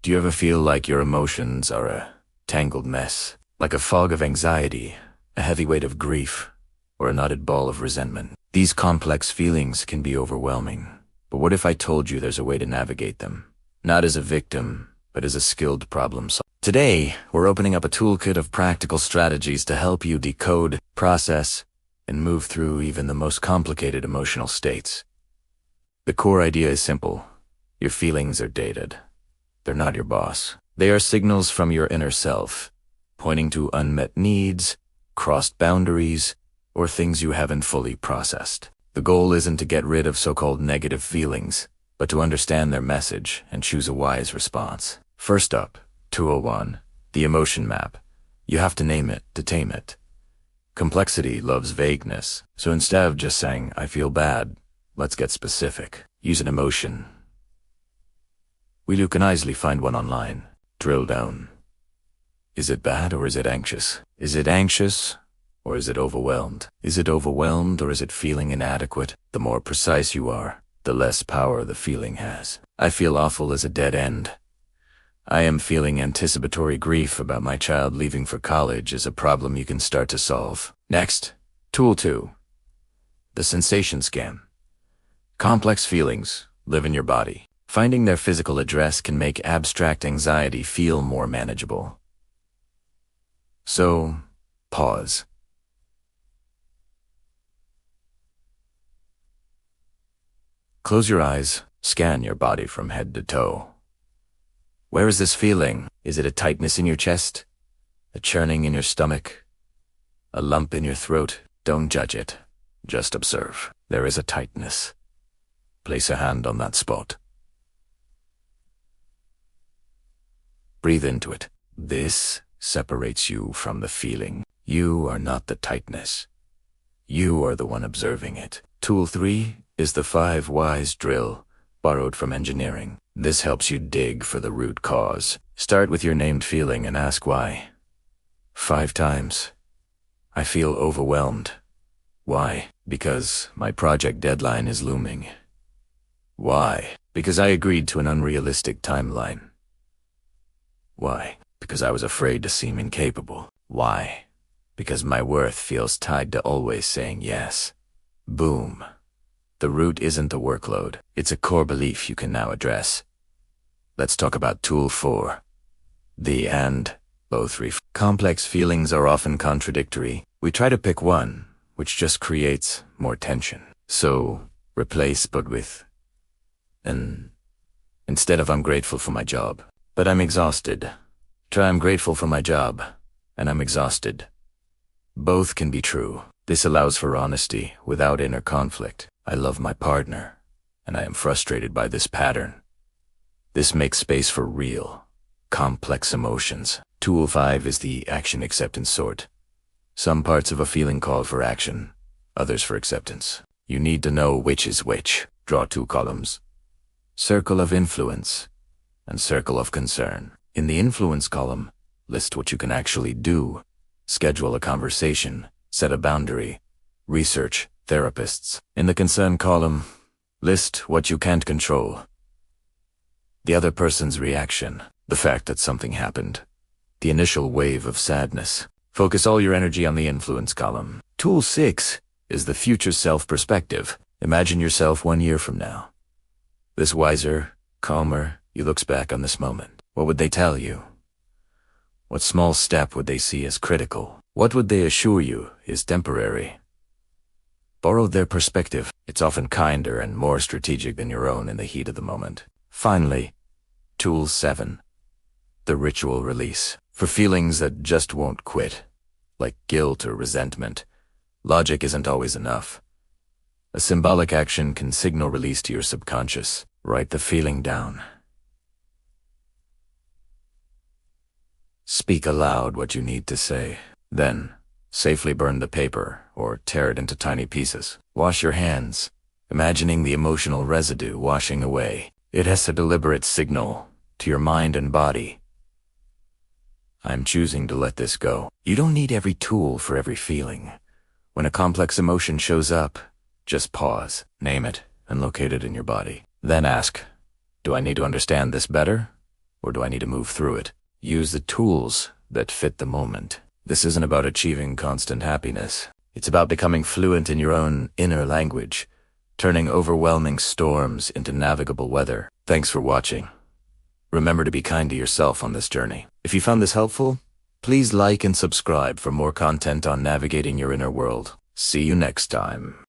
Do you ever feel like your emotions are a tangled mess? Like a fog of anxiety, a heavy weight of grief, or a knotted ball of resentment? These complex feelings can be overwhelming. But what if I told you there's a way to navigate them? Not as a victim, but as a skilled problem solver. Today, we're opening up a toolkit of practical strategies to help you decode, process, and move through even the most complicated emotional states. The core idea is simple. Your feelings are dated. They're not your boss. They are signals from your inner self, pointing to unmet needs, crossed boundaries, or things you haven't fully processed. The goal isn't to get rid of so-called negative feelings, but to understand their message and choose a wise response. First up, 201, the emotion map. You have to name it to tame it. Complexity loves vagueness, so instead of just saying, "I feel bad," let's get specific. Use an emotion. You can easily find one online. Drill down. Is it bad or is it anxious? Is it anxious or is it overwhelmed? Is it overwhelmed or is it feeling inadequate? The more precise you are, the less power the feeling has. I feel awful is a dead end. I am feeling anticipatory grief about my child leaving for college is a problem you can start to solve. Next, tool 2. The sensation scan. Complex feelings live in your body. Finding their physical address can make abstract anxiety feel more manageable. So, pause. Close your eyes, scan your body from head to toe. Where is this feeling? Is it a tightness in your chest? A churning in your stomach? A lump in your throat? Don't judge it. Just observe. There is a tightness. Place a hand on that spot. Breathe into it. This separates you from the feeling. You are not the tightness. You are the one observing it. Tool 3 is the 5 whys drill, borrowed from engineering. This helps you dig for the root cause. Start with your named feeling and ask why. 5 times. I feel overwhelmed. Why? Because my project deadline is looming. Why? Because I agreed to an unrealistic timeline. Why? Because I was afraid to seem incapable. Why? Because my worth feels tied to always saying yes. Boom. The root isn't the workload. It's a core belief you can now address. Let's talk about tool 4. The and, both complex feelings are often contradictory. We try to pick one, which just creates more tension. So, replace but with an. Instead of I'm grateful for my job, but I'm exhausted. Try I'm grateful for my job, and I'm exhausted. Both can be true. This allows for honesty without inner conflict. I love my partner, and I am frustrated by this pattern. This makes space for real, complex emotions. Tool 5 is the action acceptance sort. Some parts of a feeling call for action, others for acceptance. You need to know which is which. Draw 2 columns. Circle of influence and circle of concern. In the influence column, list what you can actually do. Schedule a conversation, set a boundary, research therapists. In the concern column, list what you can't control. The other person's reaction, the fact that something happened, the initial wave of sadness. Focus all your energy on the influence column. Tool 6 is the future self perspective. Imagine yourself 1 year from now. This wiser, calmer, you looks back on this moment. What would they tell you? What small step would they see as critical? What would they assure you is temporary? Borrow their perspective. It's often kinder and more strategic than your own in the heat of the moment. Finally, tool 7, the ritual release. For feelings that just won't quit, like guilt or resentment, logic isn't always enough. A symbolic action can signal release to your subconscious. Write the feeling down. Speak aloud what you need to say. Then, safely burn the paper or tear it into tiny pieces. Wash your hands, imagining the emotional residue washing away. It has a deliberate signal to your mind and body. I'm choosing to let this go. You don't need every tool for every feeling. When a complex emotion shows up, just pause, name it, and locate it in your body. Then ask, do I need to understand this better? or do I need to move through it? Use the tools that fit the moment. This isn't about achieving constant happiness. It's about becoming fluent in your own inner language, turning overwhelming storms into navigable weather. Thanks for watching. Remember to be kind to yourself on this journey. If you found this helpful, please like and subscribe for more content on navigating your inner world. See you next time.